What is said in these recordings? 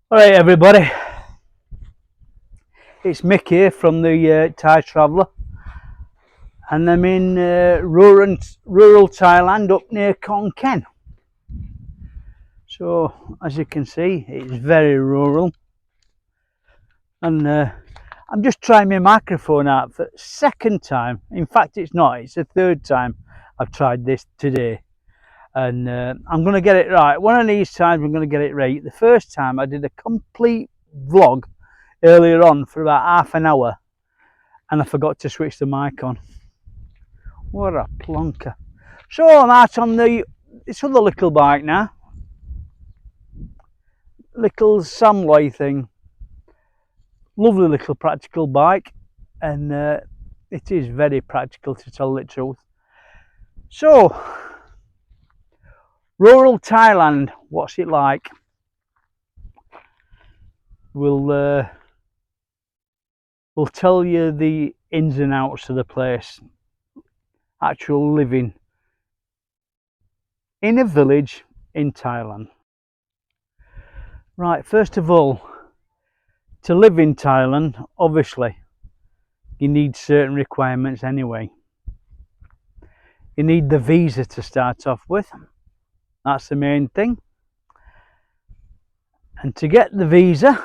Alright everybody, it's Mick here from the Thai Traveller, and I'm in rural Thailand up near Khon Kaen. So as you can see, it's very rural, and I'm just trying my microphone out for the second time. In fact, it's not, it's the third time I've tried this today, and I'm going to get it right. One of these times I'm going to get it right. The first time I did a complete vlog earlier on for about half an hour, and I forgot to switch the mic on. What a plonker. So I'm out on this other little bike now. Little Samway thing. Lovely little practical bike, and it is very practical, to tell the truth. So, rural Thailand, what's it like? We'll tell you the ins and outs of the place. Actual living in a village in Thailand. Right, first of all, to live in Thailand, obviously, you need certain requirements anyway. You need the visa to start off with. That's the main thing. And to get the visa,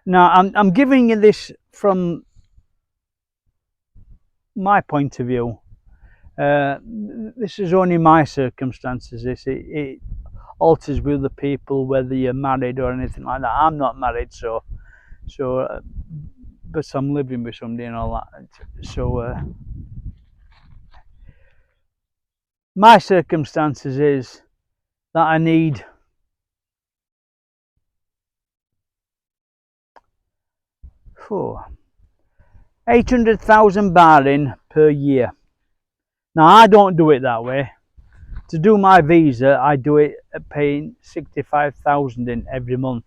now I'm giving you this from my point of view. This is only my circumstances. It alters with the people, whether you're married or anything like that. I'm not married, so but I'm living with somebody and all that. So my circumstances is that I need 800,000 baht in per year. Now I don't do it that way. To do my visa, I do it at paying 65,000 in every month.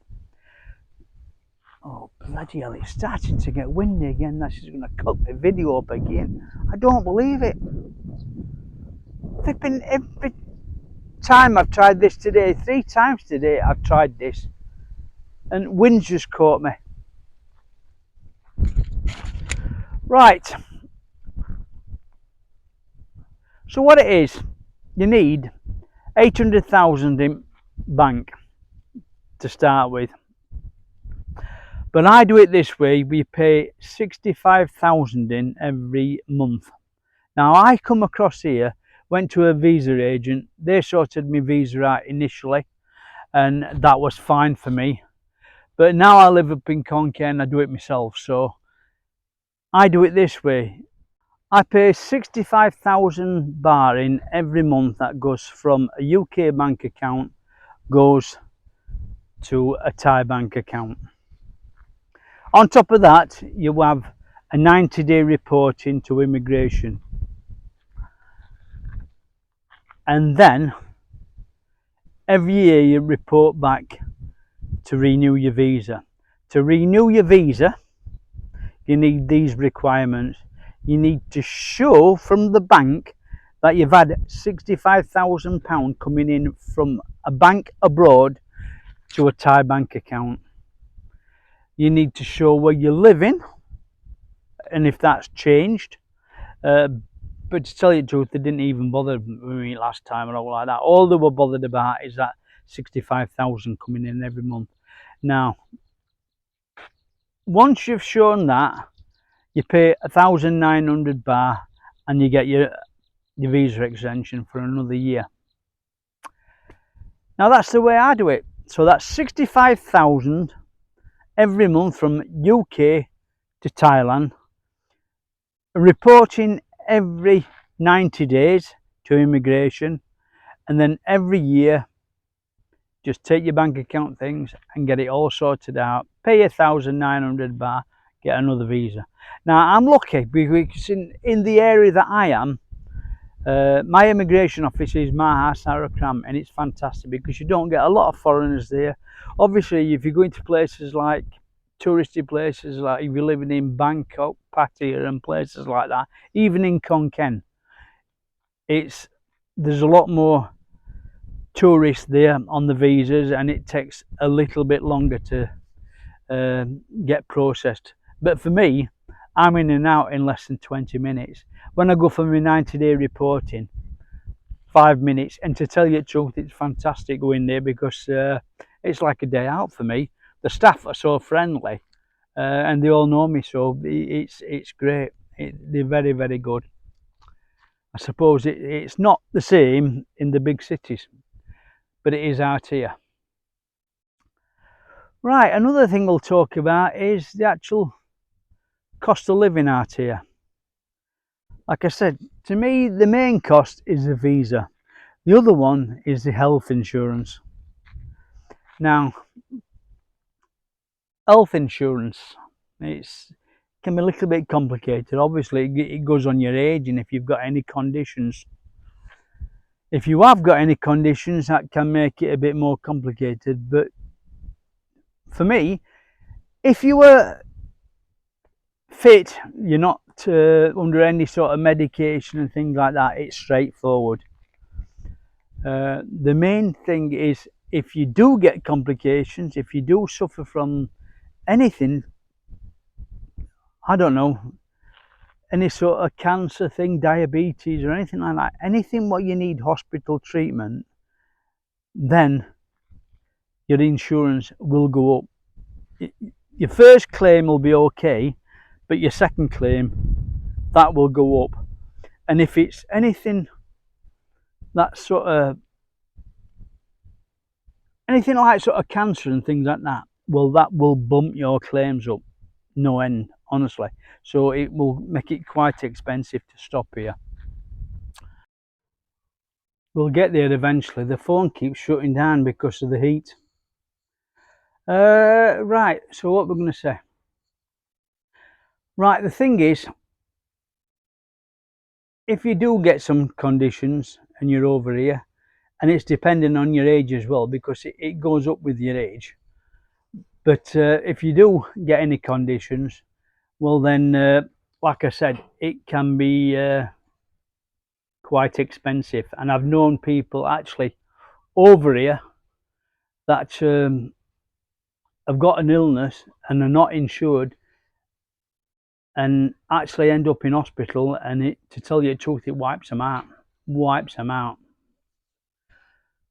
Oh bloody hell, it's starting to get windy again. That's just going to cut the video up again. I don't believe it. Flipping every time I've tried this today, 3 times today I've tried this, and wind's just caught me. Right, so what it is, you need 800,000 in bank to start with, but I do it this way. We pay 65,000 in every month. Now I come across here, went to a visa agent, they sorted my visa out initially, and that was fine for me. But now I live up in Khon Kaen, I do it myself, so I do it this way. I pay 65,000 baht in every month. That goes from a UK bank account, goes to a Thai bank account. On top of that, you have a 90-day report into immigration. And then every year you report back to renew your visa. To renew your visa, you need these requirements. You need to show from the bank that you've had £65,000 coming in from a bank abroad to a Thai bank account. You need to show where you're living and if that's changed. But to tell you the truth, they didn't even bother with me last time or all like that. All they were bothered about is that 65,000 coming in every month. Now, once you've shown that, you pay 1,900 baht and you get your visa extension for another year. Now that's the way I do it. So that's 65,000 every month from UK to Thailand, reporting every 90 days to immigration, and then every year just take your bank account things and get it all sorted out. Pay 1,900 baht, get another visa. Now I'm lucky because in the area that I am, my immigration office is Maha Sarakram, and it's fantastic because you don't get a lot of foreigners there. Obviously, if you're going to places like touristy places, like if you're living in Bangkok, Pattaya and places like that, even in Khon Kaen, there's a lot more tourists there on the visas, and it takes a little bit longer to get processed. But for me, I'm in and out in less than 20 minutes. When I go for my 90-day reporting, 5 minutes. And to tell you the truth, it's fantastic going there because it's like a day out for me. The staff are so friendly, and they all know me, so it's great. They're very, very good. I suppose it's not the same in the big cities, but it is out here. Right, another thing we'll talk about is the actual cost of living out here. Like I said, to me, the main cost is the visa. The other one is the health insurance. Now, health insurance, can be a little bit complicated. Obviously, it goes on your age and if you've got any conditions. If you have got any conditions, that can make it a bit more complicated. But for me, if you were fit, you're not under any sort of medication and things like that, it's straightforward. The main thing is if you do get complications, if you do suffer from anything, I don't know, any sort of cancer thing, diabetes or anything like that, anything what you need hospital treatment, then your insurance will go up. Your first claim will be okay, but your second claim, that will go up. And if it's anything that sort of anything like sort of cancer and things like that, well, that will bump your claims up no end, honestly. So it will make it quite expensive to stop here. We'll get there eventually. The phone keeps shutting down because of the heat. Right, so what we're going to say. Right, the thing is, if you do get some conditions and you're over here, and it's depending on your age as well, because it goes up with your age. But if you do get any conditions, well then, like I said, it can be quite expensive. And I've known people actually over here that have got an illness and are not insured and actually end up in hospital, and to tell you the truth, it wipes them out.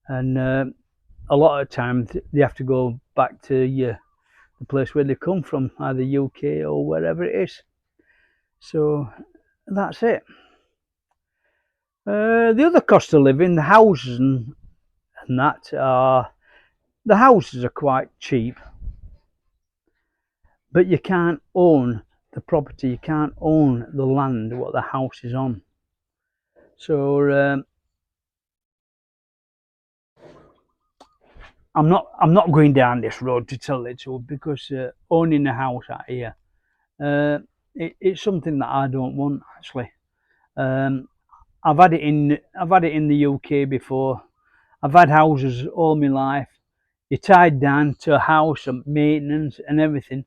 And a lot of times they have to go back to the place where they come from, either UK or wherever it is. So that's it. The other cost of living, the houses and that are, the houses are quite cheap, but you can't own the property, you can't own the land what the house is on. So I'm not going down this road, to tell the truth, because owning a house out here, it's something that I don't want actually. I've had it in the UK before. I've had houses all my life. You're tied down to a house and maintenance and everything.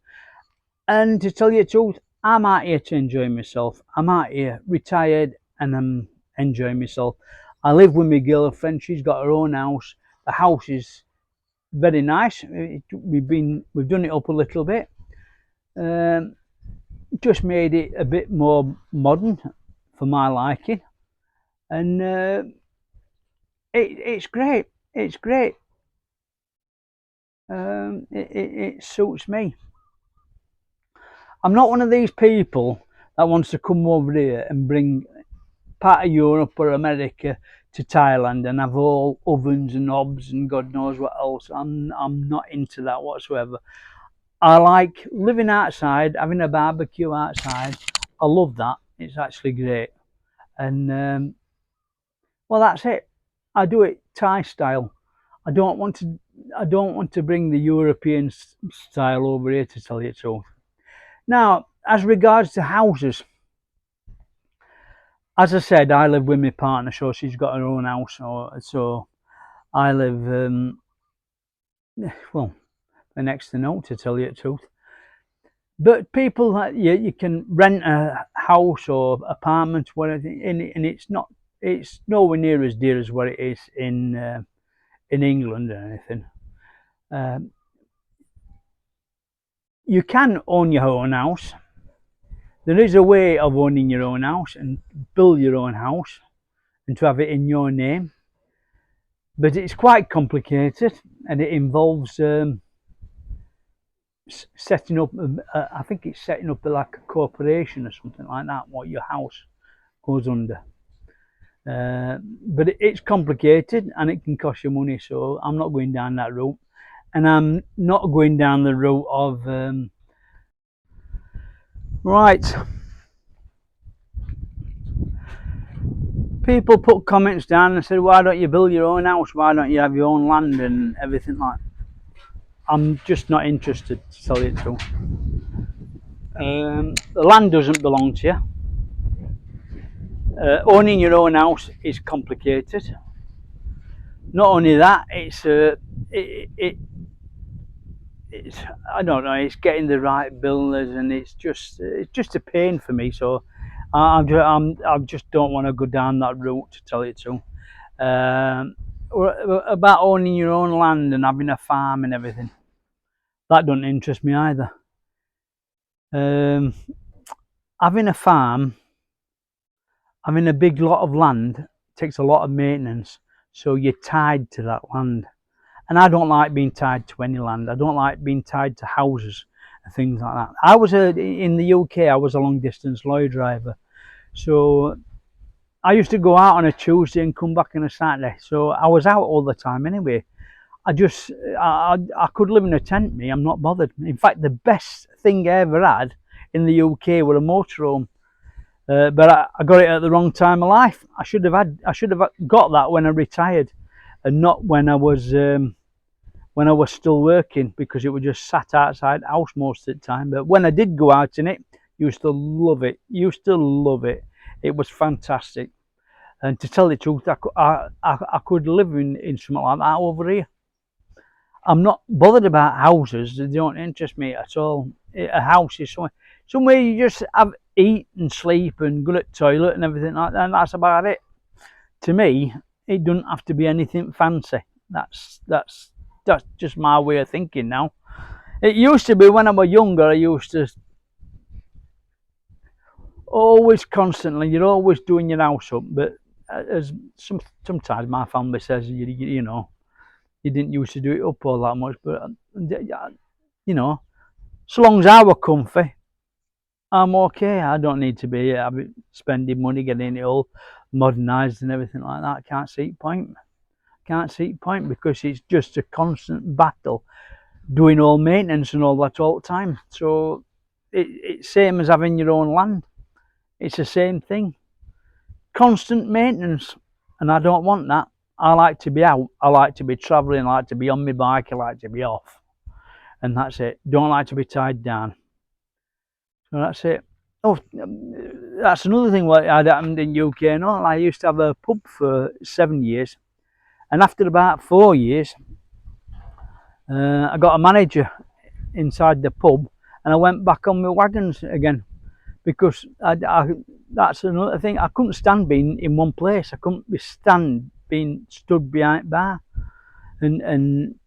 And to tell you the truth, I'm out here to enjoy myself. I'm out here retired and I'm enjoying myself. I live with my girlfriend. She's got her own house. The house is very nice. We've done it up a little bit. Just made it a bit more modern for my liking, and it's great. It's great. It suits me. I'm not one of these people that wants to come over here and bring part of Europe or America to Thailand and have all ovens and hobs and God knows what else. I'm not into that whatsoever. I like living outside, having a barbecue outside. I love that. It's actually great. And well, that's it. I do it Thai style. I don't want to bring the European style over here, to tell you the truth. Now, as regards to houses, as I said, I live with my partner, so she's got her own house. So I live, well, next to no, to tell you the truth. But people, you can rent a house or apartment, whatever, and it's nowhere near as dear as what it is in in England or anything. You can own your own house. There is a way of owning your own house and build your own house and to have it in your name, but it's quite complicated and it involves setting up. I think it's setting up like a corporation or something like that. What your house goes under. But it's complicated and it can cost you money, so I'm not going down that route, and I'm not going down the route of right. People put comments down and said, why don't you build your own house, why don't you have your own land and everything like that. I'm just not interested, to tell you the truth. The land doesn't belong to you. Owning your own house is complicated. Not only that, it's I don't know, it's getting the right builders, and it's just a pain for me. So I just don't want to go down that route, to tell you the truth. About owning your own land and having a farm and everything, that doesn't interest me either. Having a farm, having a big lot of land takes a lot of maintenance, so you're tied to that land. And I don't like being tied to any land. I don't like being tied to houses and things like that. I was in the UK, I was a long distance lorry driver. So I used to go out on a Tuesday and come back on a Saturday. So I was out all the time anyway. I could live in a tent, me, I'm not bothered. In fact, the best thing I ever had in the UK were a motorhome. But I got it at the wrong time of life. I should have got that when I retired, and not when I was still working, because it was just sat outside the house most of the time. But when I did go out in it, used to love it. It was fantastic. And to tell the truth, I could live in something like that over here. I'm not bothered about houses. They don't interest me at all. A house is somewhere you just eat and sleep and go to the toilet and everything like that, and that's about it. To me, it doesn't have to be anything fancy. That's just my way of thinking now. It used to be when I was younger, I used to always constantly, you're always doing your house up, but as sometimes my family says, you know, you didn't used to do it up all that much, but you know, so long as I were comfy, I'm okay. I don't need to be spending money getting it all modernised and everything like that. I can't see point. Because it's just a constant battle doing all maintenance and all that all the time. So it's same as having your own land. It's the same thing. Constant maintenance, and I don't want that. I like to be out. I like to be travelling. I like to be on my bike. I like to be off, and that's it. Don't like to be tied down. So that's it. Oh, that's another thing what had happened in UK. No, I used to have a pub for 7 years, and after about 4 years, I got a manager inside the pub, and I went back on my wagons again, because that's another thing. I couldn't stand being in one place. I couldn't stand being stood behind bar and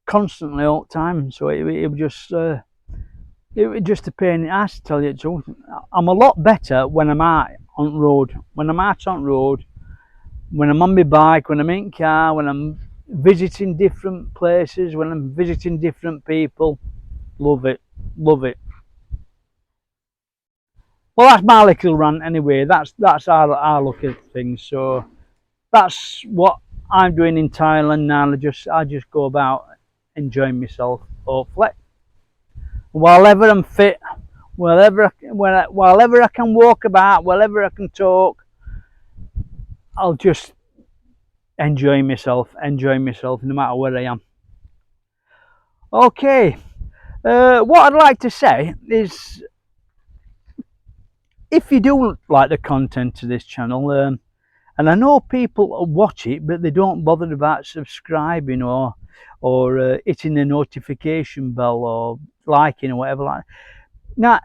constantly all the time. So it was just a pain in the ass, to tell you the truth. I'm a lot better when I'm out on road. When I'm out on road, when I'm on my bike, when I'm in car, when I'm visiting different places, when I'm visiting different people. Love it. Well, that's my little rant anyway. That's how I look at things. So that's what I'm doing in Thailand now. I just go about enjoying myself, hopefully. Wherever I'm fit, wherever I can walk about, wherever I can talk, I'll just enjoy myself no matter where I am. Okay, what I'd like to say is, if you do like the content of this channel, and I know people watch it, but they don't bother about subscribing or hitting the notification bell or liking or whatever like that. Now,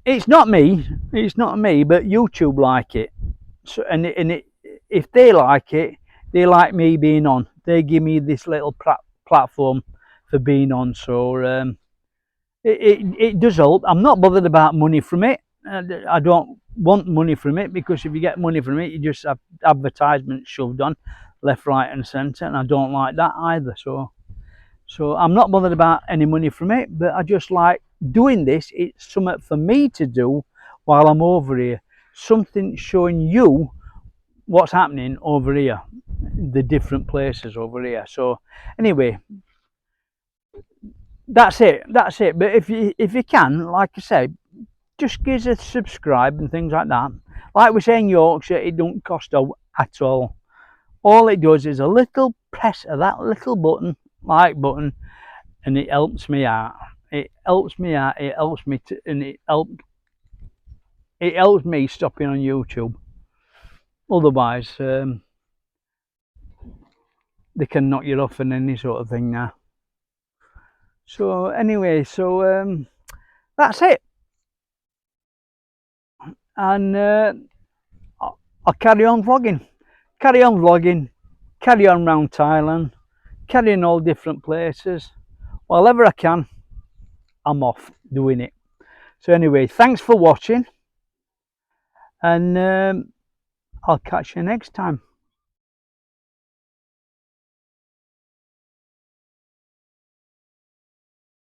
it's not me, but YouTube like it. So, if they like it, they like me being on. they give me this little platform for being on. So it does help. I'm not bothered about money from it. I don't want money from it, because if you get money from it, you just have advertisements shoved on left, right, and centre, and I don't like that either. So I'm not bothered about any money from it, but I just like doing this. It's something for me to do while I'm over here. Something showing you what's happening over here, the different places over here. So anyway, that's it. But if you can, like I say, just give us a subscribe and things like that. Like we say in Yorkshire, it don't cost at all. All it does is a little press of that little button, like button, and it helps me out. It helps me out. It helps me to, and it helps me stopping on YouTube. Otherwise, they can knock you off and any sort of thing now. So anyway, so that's it, and I'll carry on vlogging, carry on around Thailand, carry on all different places. Wherever I can, I'm off doing it. So anyway, thanks for watching, and I'll catch you next time.